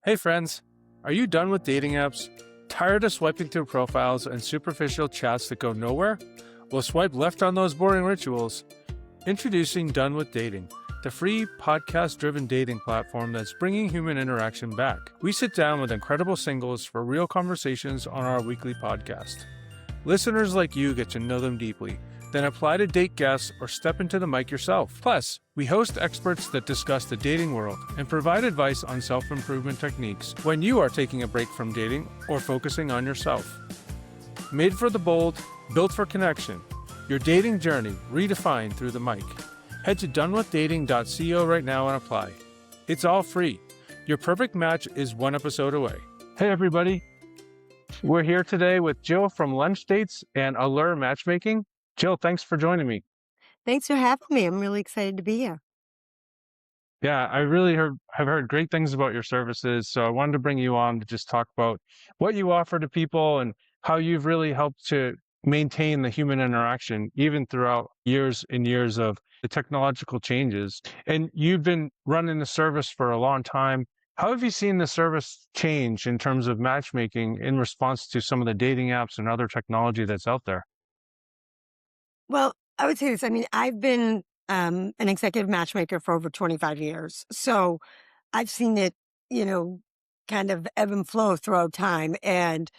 Hey friends, are you done with dating apps? Tired of swiping through profiles and superficial chats that go nowhere? Well, swipe left on those boring rituals. Introducing Done with Dating, the free podcast-driven dating platform that's bringing human interaction back. We sit down with incredible singles for real conversations on our weekly podcast. Listeners like you get to know them deeply, then apply to date guests or step into the mic yourself. Plus, we host experts that discuss the dating world and provide advice on self-improvement techniques when you are taking a break from dating or focusing on yourself. Made for the bold, built for connection. Your dating journey redefined through the mic. Head to donewithdating.co right now and apply. It's all free. Your perfect match is one episode away. Hey everybody. We're here today with Jill from Lunch Dates and Allure Matchmaking. Jill, thanks for joining me. Thanks for having me. I'm really excited to be here. Yeah, I really have heard great things about your services. So I wanted to bring you on to just talk about what you offer to people and how you've really helped to maintain the human interaction, even throughout years and years of the technological changes. And you've been running the service for a long time. How have you seen the service change in terms of matchmaking in response to some of the dating apps and other technology that's out there? Well, I would say this. I mean, I've been an executive matchmaker for over 25 years. So I've seen it, kind of ebb and flow throughout time. And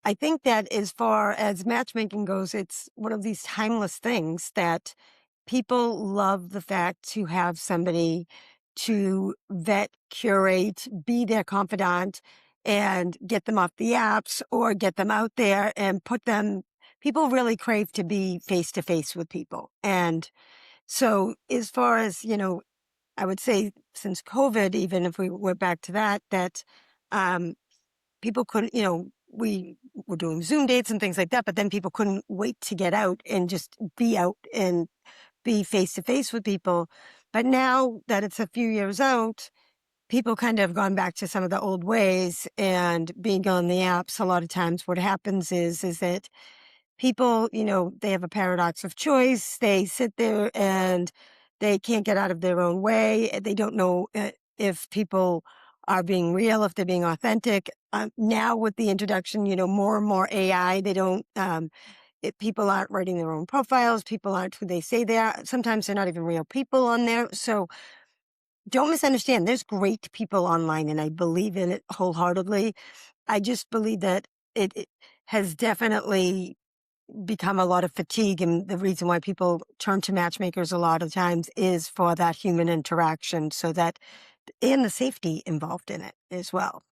I think that as far as matchmaking goes, it's one of these timeless things that people love the fact to have somebody to vet, curate, be their confidant, and get them off the apps or get them out there and put them. People really crave to be face to face with people. And so as far as, I would say since COVID, even if we went back to that, um, people couldn't, we were doing Zoom dates and things like that, but then people couldn't wait to get out and just be out and be face to face with people. But now that it's a few years out, people kind of have gone back to some of the old ways and being on the apps. A lot of times what happens is that people, they have a paradox of choice. They sit there and they can't get out of their own way. They don't know if people are being real, if they're being authentic. Now with the introduction, more and more AI, they don't, people aren't writing their own profiles. People aren't who they say they are. Sometimes they're not even real people on there. So don't misunderstand. There's great people online and I believe in it wholeheartedly. I just believe that it has definitely become a lot of fatigue. And the reason why people turn to matchmakers a lot of times is for that human interaction and the safety involved in it as well.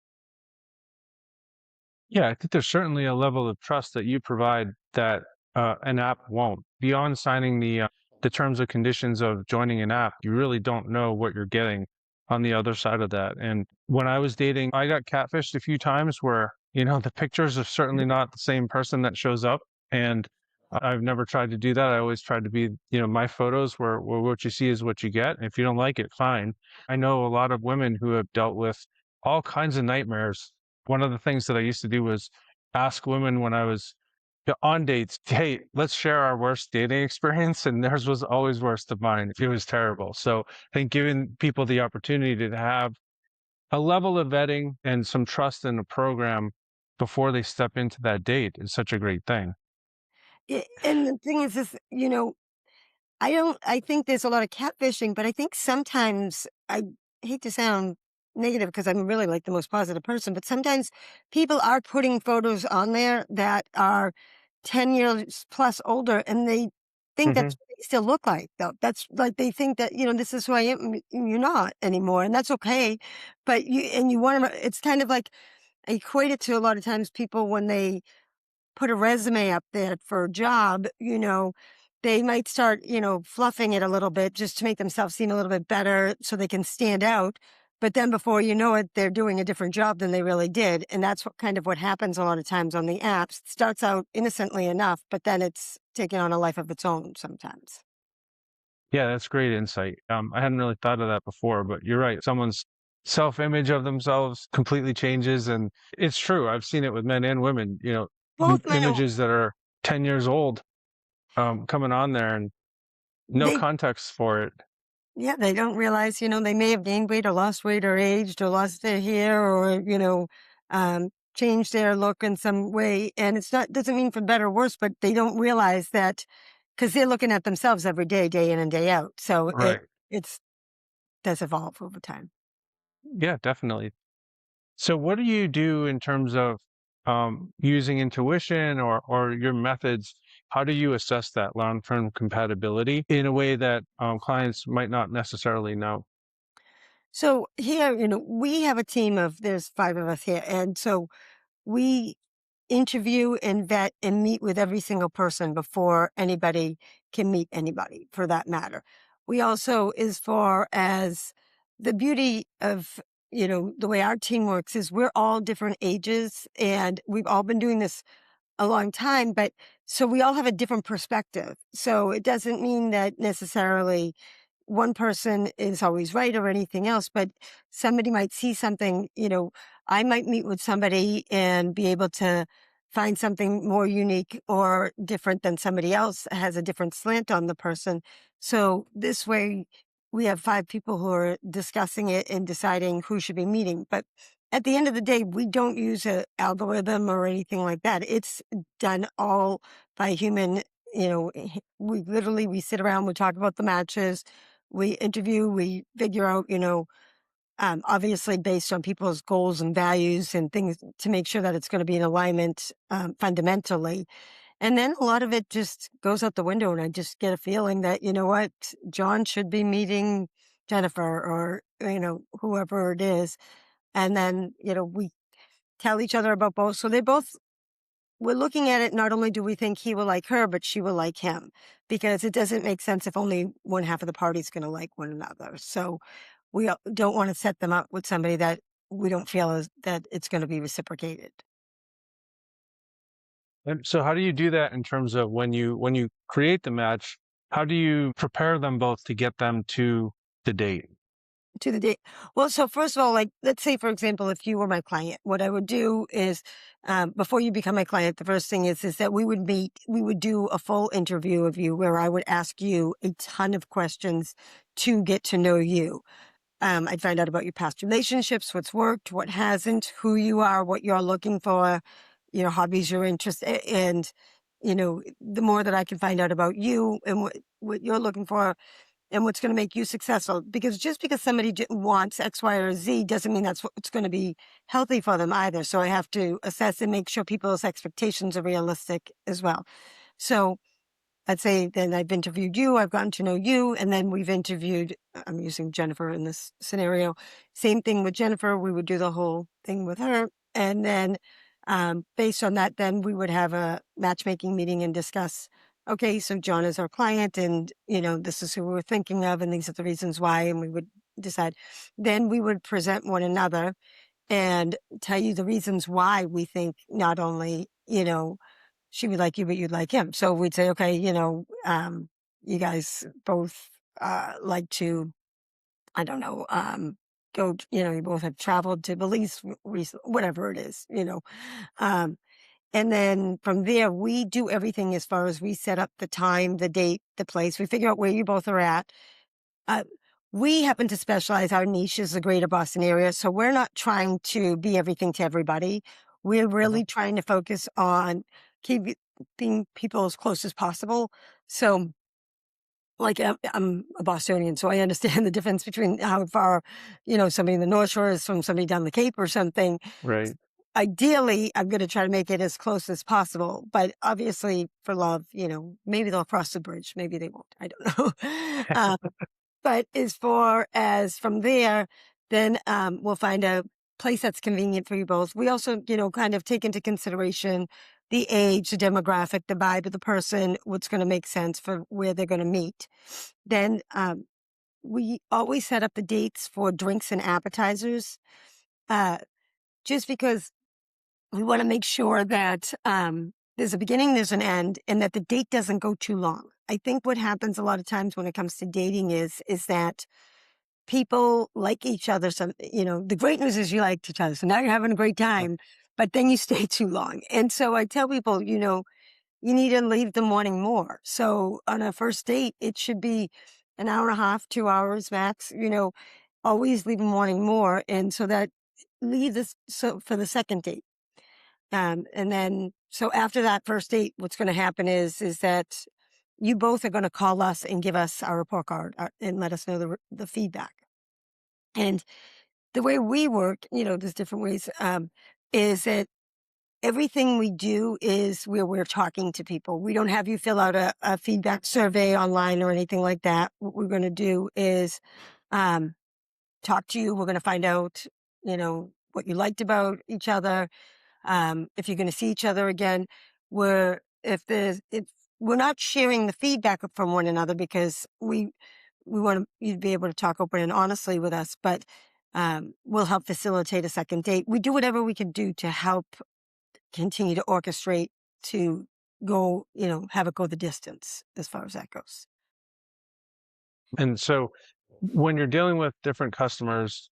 Yeah, I think there's certainly a level of trust that you provide that an app won't. Beyond signing the terms and conditions of joining an app, you really don't know what you're getting on the other side of that. And when I was dating, I got catfished a few times where, the pictures are certainly not the same person that shows up. And I've never tried to do that. I always tried to be, my photos where what you see is what you get. If you don't like it, fine. I know a lot of women who have dealt with all kinds of nightmares. One of the things that I used to do was ask women when I was on dates, hey, let's share our worst dating experience. And theirs was always worse than mine. It was terrible. So I think giving people the opportunity to have a level of vetting and some trust in the program before they step into that date is such a great thing. And the thing is this, I think there's a lot of catfishing, but I think sometimes I hate to sound negative because I'm really like the most positive person, but sometimes people are putting photos on there that are 10 years plus older and they think Hmm. that's what they still look like though. That's like they think that, this is who I am. And you're not anymore. And that's okay. But you want to, it's kind of like I equate it to a lot of times people when they put a resume up there for a job, they might start, fluffing it a little bit just to make themselves seem a little bit better so they can stand out. But then before you know it, they're doing a different job than they really did. And that's what happens a lot of times on the apps. It starts out innocently enough, but then it's taking on a life of its own sometimes. Yeah, that's great insight. I hadn't really thought of that before, but you're right. Someone's self-image of themselves completely changes, and it's true. I've seen it with men and women. Both men and Images that are 10 years old coming on there, and no they context for it. Yeah, they don't realize, they may have gained weight or lost weight or aged or lost their hair or, changed their look in some way. And it's not, doesn't mean for better or worse, but they don't realize that because they're looking at themselves every day, day in and day out. So Right. it's does evolve over time. Yeah, definitely. So what do you do in terms of using intuition or your methods? How do you assess that long-term compatibility in a way that clients might not necessarily know? So here, we have a team of, there's 5 of us here. And so we interview and vet and meet with every single person before anybody can meet anybody for that matter. We also, as far as the beauty of, the way our team works is we're all different ages and we've all been doing this a long time, but so we all have a different perspective. So it doesn't mean that necessarily one person is always right or anything else, but somebody might see something, I might meet with somebody and be able to find something more unique or different than somebody else has a different slant on the person. So this way we have 5 people who are discussing it and deciding who should be meeting. But at the end of the day, we don't use an algorithm or anything like that. It's done all by human. We sit around, we talk about the matches, we interview, we figure out, obviously based on people's goals and values and things to make sure that it's going to be in alignment fundamentally. And then a lot of it just goes out the window, and I just get a feeling that, what, John should be meeting Jennifer or, whoever it is. And then, we tell each other about both. So we're looking at it. Not only do we think he will like her, but she will like him, because it doesn't make sense if only one half of the party is going to like one another. So we don't want to set them up with somebody that we don't feel that it's going to be reciprocated. And so how do you do that in terms of when you create the match, how do you prepare them both to get them to the date? To the date. Well, so first of all, like, let's say, for example, if you were my client, what I would do is, before you become my client, the first thing is that we would meet, we would do a full interview of you where I would ask you a ton of questions to get to know you. I'd find out about your past relationships, what's worked, what hasn't, who you are, what you're looking for, your hobbies, your interests, and, the more that I can find out about you and what you're looking for, and what's going to make you successful. Because just because somebody wants X, Y, or Z doesn't mean that's what's going to be healthy for them either. So I have to assess and make sure people's expectations are realistic as well. So I'd say then I've interviewed you, I've gotten to know you, and then we've interviewed, I'm using Jennifer in this scenario. Same thing with Jennifer, we would do the whole thing with her. And then based on that, then we would have a matchmaking meeting and discuss, okay, so John is our client and, this is who we're thinking of and these are the reasons why. And we would decide. Then we would present one another and tell you the reasons why we think not only, she would like you, but you'd like him. So we'd say, okay, you guys both like to, I don't know, go, you both have traveled to Belize, whatever it is, Um, and then from there, we do everything as far as we set up the time, the date, the place. We figure out where you both are at. Uh, we happen to specialize, our niche is the greater Boston area. So we're not trying to be everything to everybody. We're Uh-huh. really trying to focus on keeping people as close as possible. So, like, I'm a Bostonian, so I understand the difference between how far, somebody in the North Shore is from somebody down the Cape or something. Right. Ideally, I'm going to try to make it as close as possible, but obviously for love, maybe they'll cross the bridge. Maybe they won't. I don't know. But as far as from there, then we'll find a place that's convenient for you both. We also, kind of take into consideration the age, the demographic, the vibe of the person, what's going to make sense for where they're going to meet. Then we always set up the dates for drinks and appetizers, uh, just because we want to make sure that there's a beginning, there's an end, and that the date doesn't go too long. I think what happens a lot of times when it comes to dating is that people like each other. Some, the great news is you like each other. So now you're having a great time, but then you stay too long. And so I tell people, you need to leave them wanting more. So on a first date, it should be an hour and a half, 2 hours max, always leave them wanting more. And so that leave this so for the second date. And then, so after that first date, what's going to happen is that you both are going to call us and give us our report card and let us know the feedback. And the way we work, there's different ways, is that everything we do is where we're talking to people. We don't have you fill out a feedback survey online or anything like that. What we're going to do is talk to you. We're going to find out, what you liked about each other. If you're going to see each other again, if we're not sharing the feedback from one another because we want you to be able to talk open and honestly with us, but we'll help facilitate a second date. We do whatever we can do to help continue to orchestrate to go, have it go the distance as far as that goes. And so when you're dealing with different customers,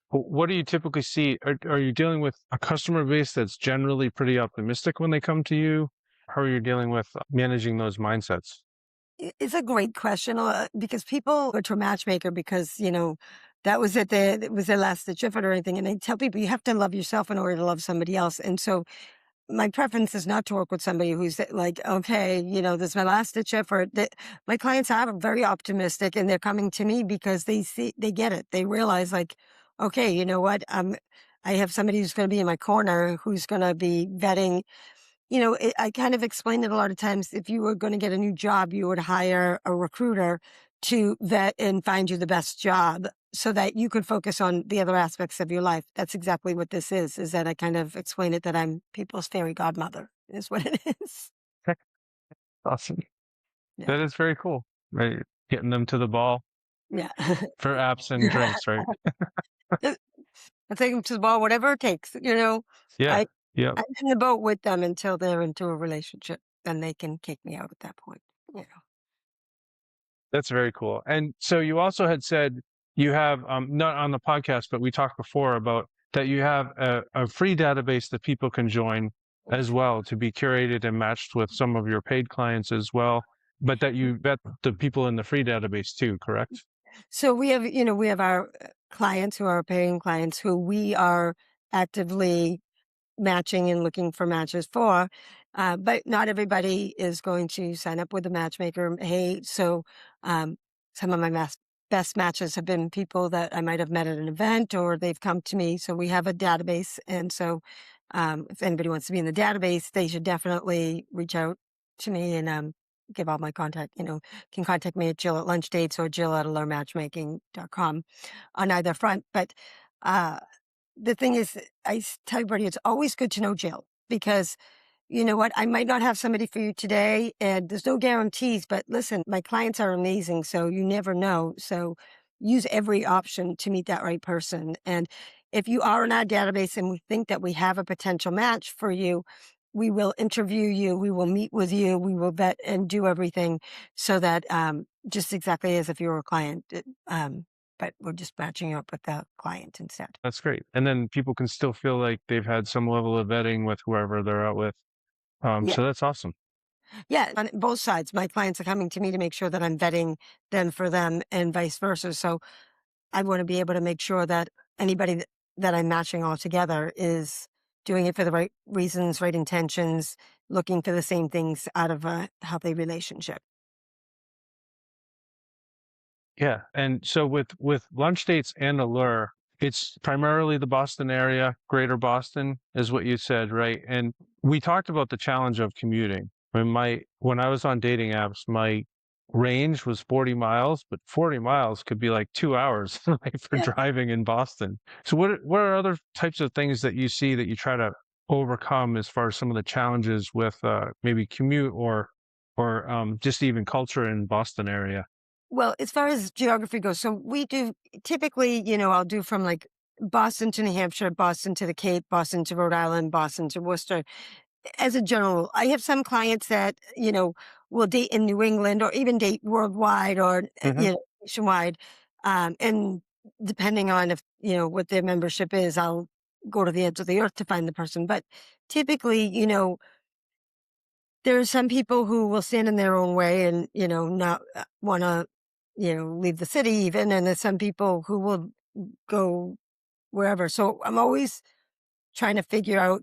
what do you typically see? Are you dealing with a customer base that's generally pretty optimistic when they come to you? How are you dealing with managing those mindsets? It's a great question because people go to a matchmaker because, that was it was their last ditch effort or anything. And I tell people you have to love yourself in order to love somebody else. And so my preference is not to work with somebody who's like, okay, this is my last ditch effort. That my clients are very optimistic and they're coming to me because they get it. They realize like, okay, you know what? I have somebody who's going to be in my corner who's going to be vetting. I kind of explained it a lot of times. If you were going to get a new job, you would hire a recruiter to vet and find you the best job so that you could focus on the other aspects of your life. That's exactly what this is that I kind of explain it that I'm people's fairy godmother is what it is. Awesome. Yeah. That is very cool, right? Getting them to the ball Yeah. for apps and drinks, right? I take them to the ball, whatever it takes. Yeah. I, Yeah. I'm in the boat with them until they're into a relationship. Then they can kick me out at that point. That's very cool. And so you also had said you have, not on the podcast, but we talked before about that you have a free database that people can join as well to be curated and matched with some of your paid clients as well, but that you vet the people in the free database too, correct? So we have our clients who are paying clients who we are actively matching and looking for matches for. But not everybody is going to sign up with a matchmaker. Hey, so some of my best matches have been people that I might have met at an event or they've come to me. So we have a database. And so if anybody wants to be in the database, they should definitely reach out to me and give all my contact, can contact me at Jill at lunch dates or Jill at allurematchmaking.com on either front. But the thing is, tell everybody it's always good to know Jill because you know what? I might not have somebody for you today and there's no guarantees, but listen, my clients are amazing. So you never know. So use every option to meet that right person. And if you are in our database and we think that we have a potential match for you, we will interview you. We will meet with you. We will vet and do everything so that just exactly as if you were a client. But we're just matching you up with the client instead. That's great. And then people can still feel like they've had some level of vetting with whoever they're out with. Yeah. So that's awesome. Yeah. On both sides, my clients are coming to me to make sure that I'm vetting them for them and vice versa. So I want to be able to make sure that anybody that I'm matching all together is doing it for the right reasons, right intentions, looking for the same things out of a healthy relationship. Yeah. And so with lunch dates and Allure, it's primarily the Boston area, greater Boston is what you said, right? And we talked about the challenge of commuting. When I was on dating apps, my range was 40 miles, but 40 miles could be like 2 hours like, for Yeah. driving in Boston. So what are other types of things that you see that you try to overcome as far as some of the challenges with maybe commute or just even culture in Boston area? Well, as far as geography goes, so we do typically, I'll do from like Boston to New Hampshire, Boston to the Cape, Boston to Rhode Island, Boston to Worcester. As a general rule, I have some clients that, will date in New England or even date worldwide or, Hmm. nationwide. And depending on if, what their membership is, I'll go to the edge of the earth to find the person. But typically, there are some people who will stand in their own way and, not want to leave the city even. And there's some people who will go wherever. So I'm always trying to figure out,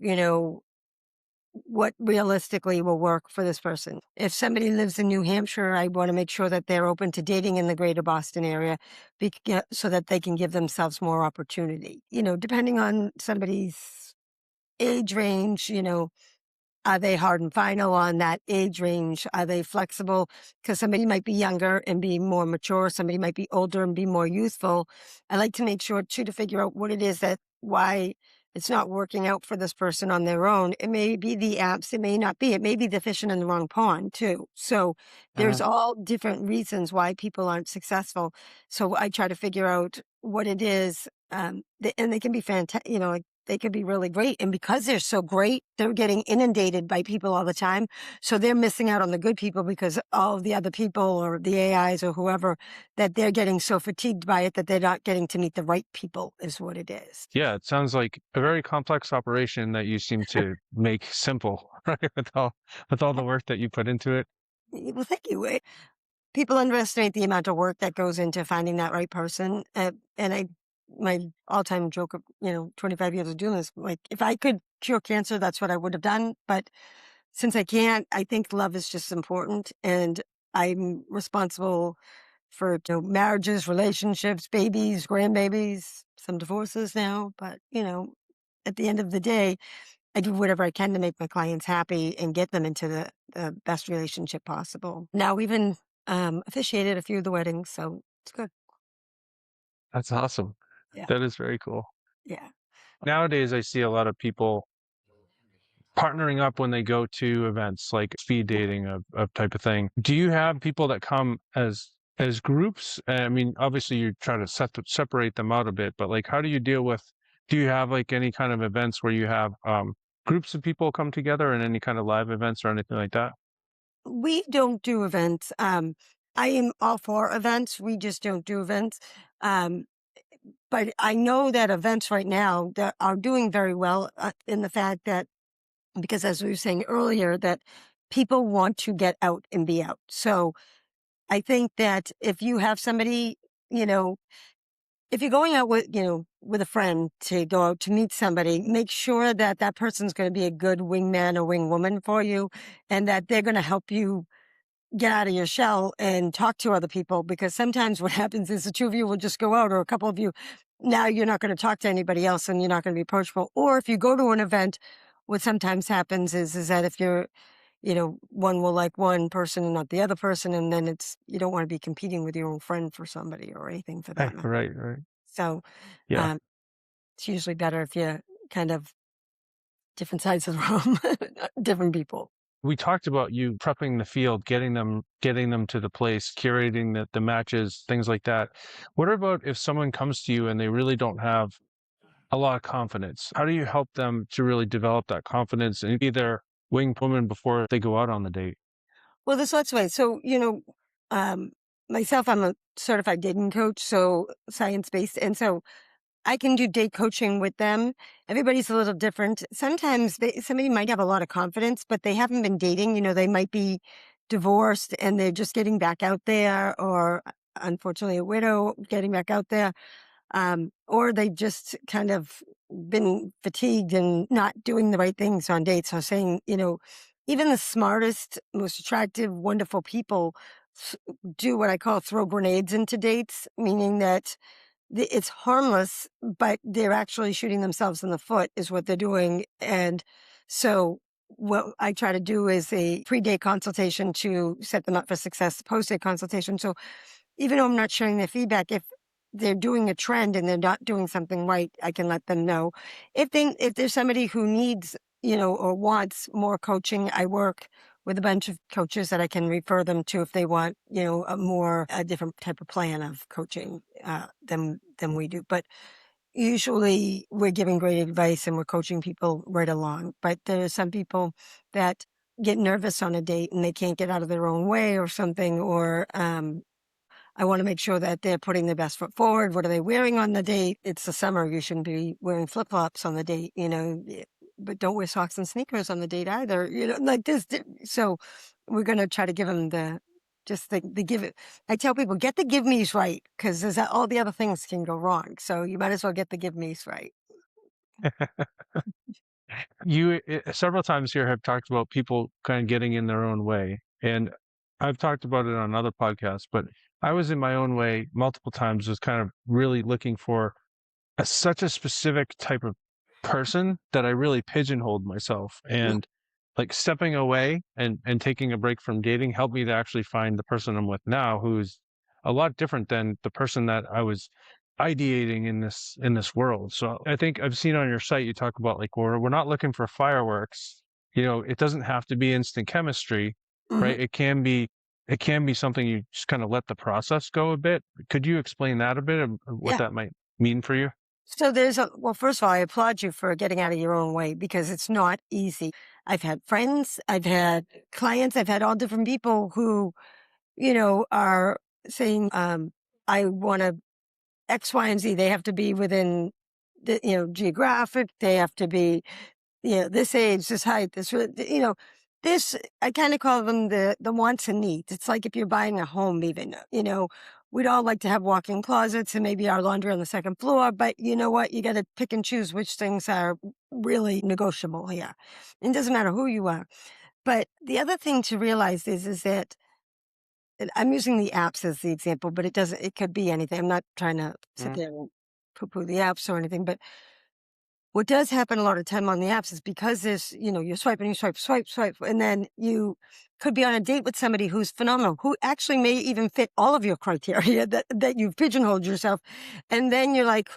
what realistically will work for this person. If somebody lives in New Hampshire, I want to make sure that they're open to dating in the greater Boston area so that they can give themselves more opportunity. Depending on somebody's age range, are they hard and final on that age range? Are they flexible? Because somebody might be younger and be more mature. Somebody might be older and be more youthful. I like to make sure too to figure out what it is why it's not working out for this person on their own. It may be the apps. It may not be. It may be the fishing in the wrong pond too. So there's all different reasons why people aren't successful. So I try to figure out what it is. And they can be fantastic, like they could be really great. And because they're so great, they're getting inundated by people all the time. So they're missing out on the good people because all of the other people or the AIs or whoever, that they're getting so fatigued by it that they're not getting to meet the right people is what it is. Yeah, it sounds like a very complex operation that you seem to make simple, right? With all the work that you put into it. Well, thank you. People underestimate the amount of work that goes into finding that right person. My all-time joke of, 25 years of doing this, like if I could cure cancer, that's what I would have done. But since I can't, I think love is just important. And I'm responsible for marriages, relationships, babies, grandbabies, some divorces now. But, at the end of the day, I do whatever I can to make my clients happy and get them into the best relationship possible. Now, even officiated a few of the weddings, so it's good. That's awesome. Yeah. That is very cool. Yeah. Nowadays, I see a lot of people partnering up when they go to events like speed dating of type of thing. Do you have people that come as groups? I mean, obviously you try to separate them out a bit, but like, how do you deal with? Do you have like any kind of events where you have groups of people come together and any kind of live events or anything like that? We don't do events. I am all for events. We just don't do events. Um, but I know that events right now that are doing very well in the fact that, because as we were saying earlier, that people want to get out and be out. So I think that if you have somebody, if you're going out with a friend to go out to meet somebody, make sure that that person's going to be a good wingman or wingwoman for you and that they're going to help you get out of your shell and talk to other people. Because sometimes what happens is the two of you will just go out, or a couple of you. Now you're not going to talk to anybody else and you're not going to be approachable. Or if you go to an event, what sometimes happens is that if you're, one will like one person and not the other person. And then you don't want to be competing with your own friend for somebody or anything for that matter. Right, right. So Yeah. it's usually better if you kind of different sides of the room, different people. We talked about you prepping the field, getting them to the place, curating the matches, things like that. What about if someone comes to you and they really don't have a lot of confidence? How do you help them to really develop that confidence and be their winged woman before they go out on the date? Well, there's lots of ways. So, um, myself, I'm a certified dating coach, so science-based. And so I can do date coaching with them. Everybody's a little different. Sometimes somebody might have a lot of confidence, but they haven't been dating. They might be divorced and they're just getting back out there, or unfortunately a widow getting back out there. Or they just kind of been fatigued and not doing the right things on dates. So saying, even the smartest, most attractive, wonderful people do what I call throw grenades into dates, meaning that it's harmless, but they're actually shooting themselves in the foot is what they're doing. And so what I try to do is a pre-date consultation to set them up for success, post-date consultation. So even though I'm not sharing their feedback, if they're doing a trend and they're not doing something right, I can let them know. If there's somebody who needs, or wants more coaching, I work with a bunch of coaches that I can refer them to if they want, a different type of plan of coaching than we do. But usually we're giving great advice and we're coaching people right along. But there are some people that get nervous on a date and they can't get out of their own way or something, or I want to make sure that they're putting their best foot forward. What are they wearing on the date? It's the summer. You shouldn't be wearing flip-flops on the date, but don't wear socks and sneakers on the date either, like this. So we're going to try to give them Just the give it. I tell people, get the give me's right, because there's all the other things can go wrong. So you might as well get the give me's right. You several times here have talked about people kind of getting in their own way, and I've talked about it on other podcasts, but I was in my own way multiple times, was kind of really looking for such a specific type of person that I really pigeonholed myself. Yeah. And like stepping away and taking a break from dating helped me to actually find the person I'm with now, who's a lot different than the person that I was ideating in this world. So I think I've seen on your site you talk about like we're not looking for fireworks. You know, it doesn't have to be instant chemistry, Hmm. right? It can be something you just kind of let the process go a bit. Could you explain that a bit of what Yeah. that might mean for you? So well, first of all, I applaud you for getting out of your own way, because it's not easy. I've had friends, I've had clients, I've had all different people who, are saying, I want to X, Y, and Z. They have to be within geographic. They have to be, this age, this height, this, I kind of call them the wants and needs. It's like if you're buying a home, even, we'd all like to have walk-in closets and maybe our laundry on the second floor, but you know what? You got to pick and choose which things are really negotiable here. It doesn't matter who you are. But the other thing to realize is that, and I'm using the apps as the example, but it could be anything. I'm not trying to sit Mhm. there and poo-poo the apps or anything, but what does happen a lot of time on the apps is because you're swiping, you swipe, and then you could be on a date with somebody who's phenomenal, who actually may even fit all of your criteria that you've pigeonholed yourself. And then you're like,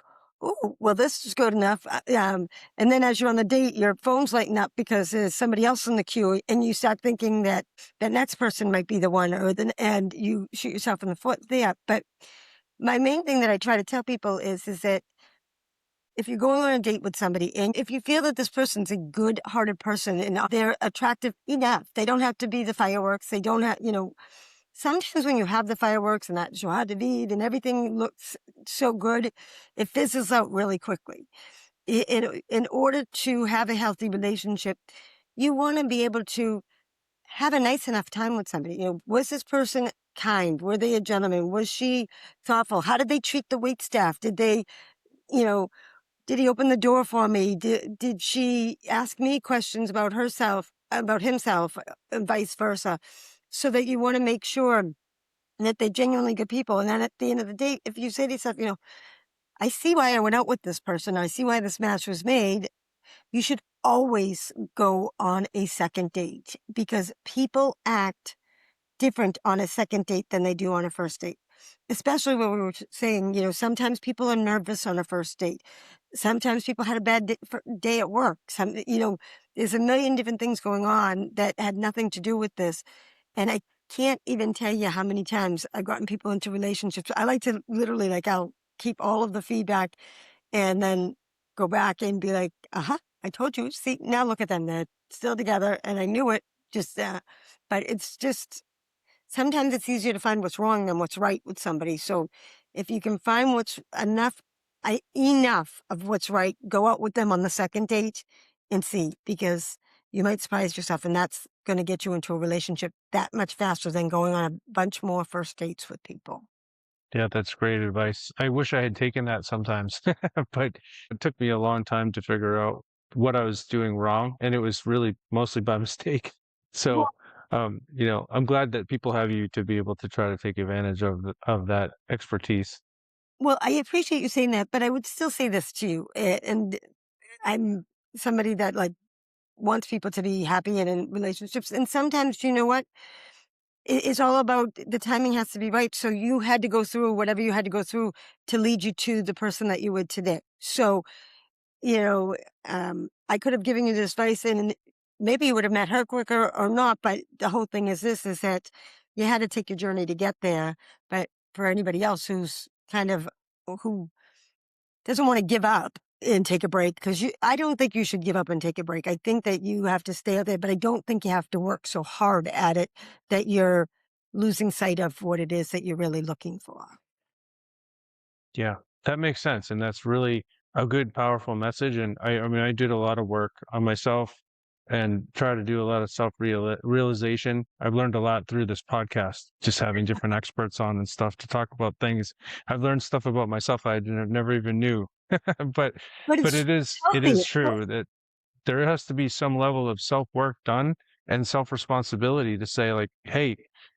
oh, well, this is good enough. And then as you're on the date, your phone's lighting up because there's somebody else in the queue, and you start thinking that the next person might be the one, and you shoot yourself in the foot there. But my main thing that I try to tell people is that if you're going on a date with somebody and if you feel that this person's a good hearted person and they're attractive enough, they don't have to be the fireworks. They don't have, sometimes when you have the fireworks and that joie de vivre and everything looks so good, it fizzles out really quickly. In order to have a healthy relationship, you want to be able to have a nice enough time with somebody. Was this person kind? Were they a gentleman? Was she thoughtful? How did they treat the wait staff? Did they, you know, did he open the door for me? Did she ask me questions about herself, about himself, and vice versa? So that you want to make sure that they're genuinely good people. And then at the end of the day, if you say to yourself, I see why I went out with this person. I see why this match was made. You should always go on a second date, because people act different on a second date than they do on a first date. Especially when we were saying, sometimes people are nervous on a first date. Sometimes people had a bad day at work. There's a million different things going on that had nothing to do with this. And I can't even tell you how many times I've gotten people into relationships. I like to literally, like, I'll keep all of the feedback and then go back and be like, I told you. See, now look at them. They're still together. And I knew it. But it's just, sometimes it's easier to find what's wrong than what's right with somebody. So if you can find what's enough of what's right, go out with them on the second date and see, because you might surprise yourself, and that's going to get you into a relationship that much faster than going on a bunch more first dates with people. Yeah, that's great advice. I wish I had taken that sometimes, but it took me a long time to figure out what I was doing wrong, and it was really mostly by mistake. So, I'm glad that people have you to be able to try to take advantage of that expertise. Well, I appreciate you saying that, but I would still say this to you. And I'm somebody that, like, wants people to be happy and in relationships. And sometimes, you know what? It's all about the timing has to be right. So you had to go through whatever you had to go through to lead you to the person that you would today. So, you know, I could have given you this advice and maybe you would have met her quicker or not. But the whole thing is that you had to take your journey to get there. But for anybody else who's who doesn't want to give up and take a break, because I don't think you should give up and take a break. I think that you have to stay out there, but I don't think you have to work so hard at it that you're losing sight of what it is that you're really looking for. Yeah, that makes sense, and that's really a good, powerful message. And I mean, I did a lot of work on myself and try to do a lot of realization. I've learned a lot through this podcast, just having different experts on and stuff to talk about things. I've learned stuff about myself I never even knew. but But but it's it is healthy. true that there has to be some level of self-work done and self-responsibility to say like, hey,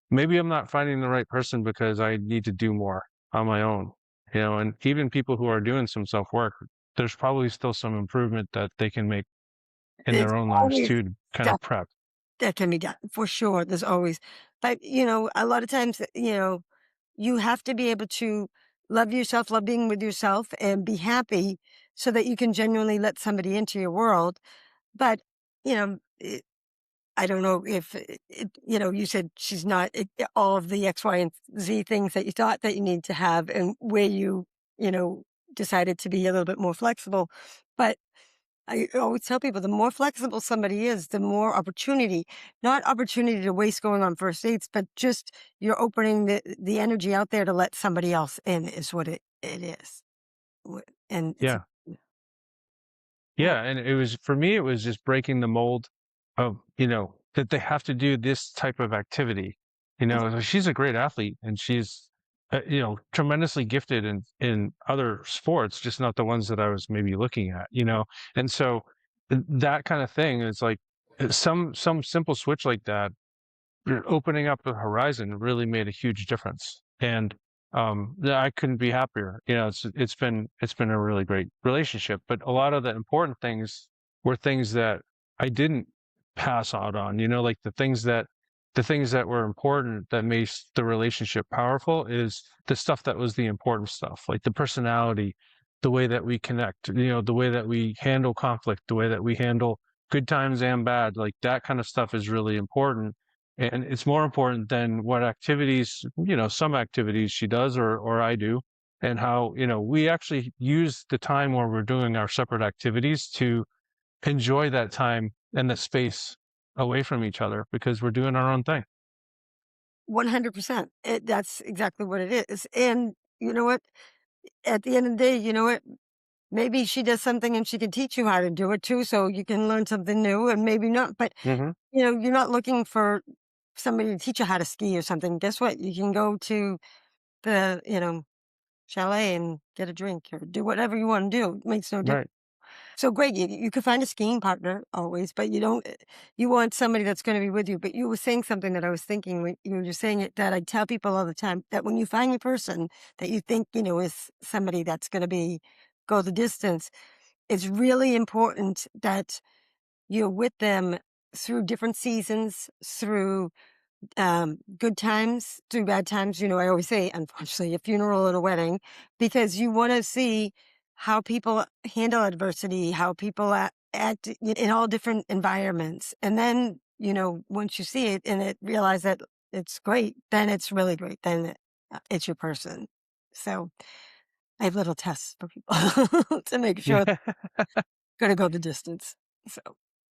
maybe I'm not finding the right person because I need to do more on my own. And even people who are doing some self-work, there's probably still some improvement that they can make in It's their own lives always too to kind of stuff prep. that can be done for sure. There's always, but a lot of times, you have to be able to love yourself, love being with yourself, and be happy so that you can genuinely let somebody into your world. But, you know, it, I don't know if, you said she's not all of the X, Y, and Z things that you thought that you need to have and where you know, decided to be a little bit more flexible. But I always tell people the more flexible somebody is, the more opportunity, not opportunity to waste going on first dates, but just you're opening the energy out there to let somebody else in is what it is. And it's Yeah. a, uh, Yeah, and it was for me, it was just breaking the mold of, that they have to do this type of activity. She's a great athlete and she's, tremendously gifted in other sports, just not the ones that I was maybe looking at. And so that kind of thing is like some simple switch like that opening up the horizon really made a huge difference. And yeah, I couldn't be happier. It's been a really great relationship. But a lot of the important things were things that I didn't pass out on. Like the things that were important that made the relationship powerful is the stuff that was the important stuff, like the personality, the way that we connect, the way that we handle conflict, the way that we handle good times and bad, like that kind of stuff is really important, and it's more important than what activities, some activities she does or I do, and how, we actually use the time where we're doing our separate activities to enjoy that time and the space away from each other because we're doing our own thing. 100%. That's exactly what it is. And you know what? At the end of the day, you know what? Maybe she does something and she can teach you how to do it too, so you can learn something new and maybe not. But, Hmm. you're not looking for somebody to teach you how to ski or something. Guess what? You can go to the, chalet and get a drink or do whatever you want to do. It makes no difference. Right. So great. You can find a skiing partner always, but you don't, you want somebody that's going to be with you. But you were saying something that I was thinking when you were just saying it, that I tell people all the time that when you find your person that you think, is somebody that's going to go the distance, it's really important that you're with them through different seasons, through good times through bad times. I always say, unfortunately, a funeral and a wedding, because you want to see how people handle adversity, how people act in all different environments. And then, once you see it and realize that it's great, then it's really great. Then it's your person. So I have little tests for people to make sure Yeah. they're going to go the distance. So,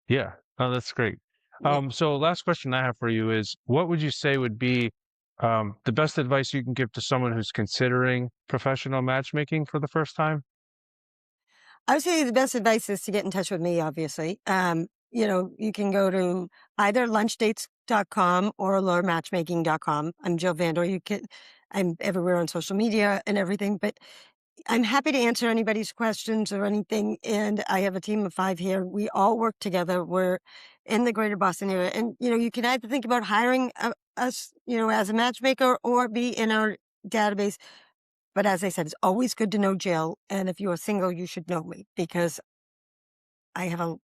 Yeah. Oh, that's great. yeah. So last question I have for you is, what would you say would be the best advice you can give to someone who's considering professional matchmaking for the first time? I would say the best advice is to get in touch with me, obviously. You can go to either lunchdates.com or allurematchmaking.com. I'm Jill Vandor. I'm everywhere on social media and everything, but I'm happy to answer anybody's questions or anything. And I have a team of 5 here. We all work together. We're in the greater Boston area. And, you can either think about hiring us, as a matchmaker or be in our database. But as I said, it's always good to know Jill, and if you are single, you should know me because I have a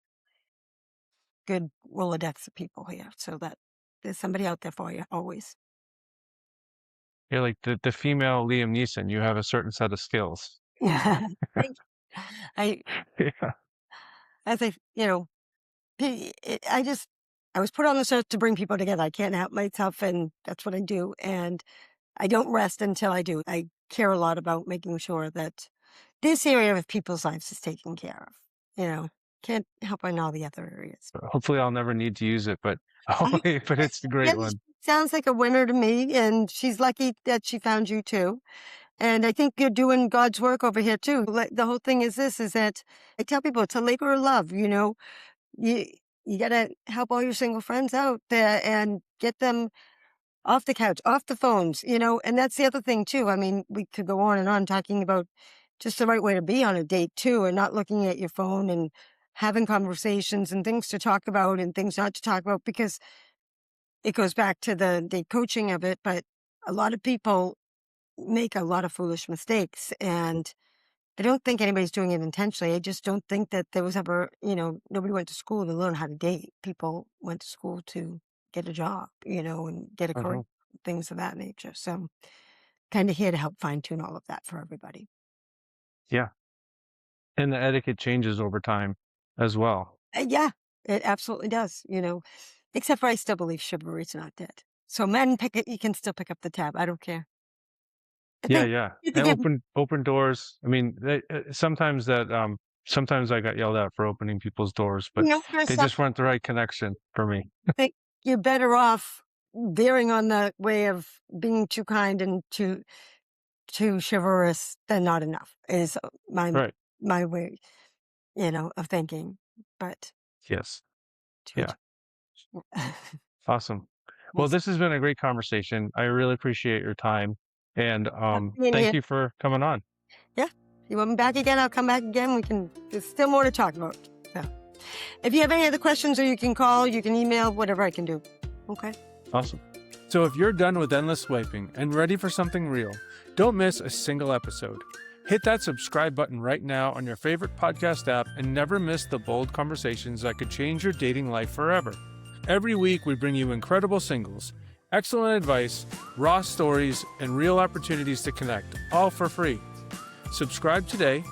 good Rolodex of people here, so that there's somebody out there for you always. You're like the female Liam Neeson. You have a certain set of skills. Yeah. Thank you. I Yeah. as I I just I was put on this earth to bring people together. I can't help myself, and that's what I do, and I don't rest until I do. I care a lot about making sure that this area of people's lives is taken care of, you know? Can't help in all the other areas. Hopefully, I'll never need to use it, but I but it's a Yeah, great she one. sounds like a winner to me, and she's lucky that she found you too. And I think you're doing God's work over here too. Like the whole thing is this: is that I tell people it's a labor of love. You You got to help all your single friends out there and get them off the couch, off the phones, and that's the other thing too. I mean, we could go on and on talking about just the right way to be on a date too, and not looking at your phone and having conversations and things to talk about and things not to talk about, because it goes back to the date coaching of it. But a lot of people make a lot of foolish mistakes, and I don't think anybody's doing it intentionally. I just don't think that there was ever, nobody went to school to learn how to date. People went to school to get a job, and get a career, Uh-huh. things of that nature. So kind of here to help fine tune all of that for everybody. Yeah. And the etiquette changes over time as well. Yeah, it absolutely does, except for I still believe chivalry's not dead. So men, you can still pick up the tab. I don't care. I Yeah, think, yeah. I And think if- open doors. I mean, sometimes I got yelled at for opening people's doors, but they yourself, just weren't the right connection for me. I think you're better off veering on the way of being too kind and too chivalrous than not enough is Right. my way, of thinking. But Yes. to Yeah. Awesome. Well, yes, this has been a great conversation. I really appreciate your time. And being thank here. you for coming on. Yeah, you want me back again? I'll come back again. There's still more to talk about. So, if you have any other questions, or you can call, you can email, whatever I can do. Okay. Awesome. So if you're done with endless swiping and ready for something real, don't miss a single episode. Hit that subscribe button right now on your favorite podcast app and never miss the bold conversations that could change your dating life forever. Every week, we bring you incredible singles, excellent advice, raw stories, and real opportunities to connect, all for free. Subscribe today,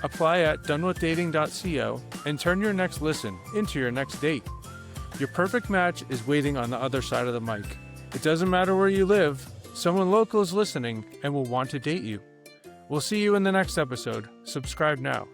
apply at DoneWithDating.co, and turn your next listen into your next date. Your perfect match is waiting on the other side of the mic. It doesn't matter where you live, someone local is listening and will want to date you. We'll see you in the next episode. Subscribe now.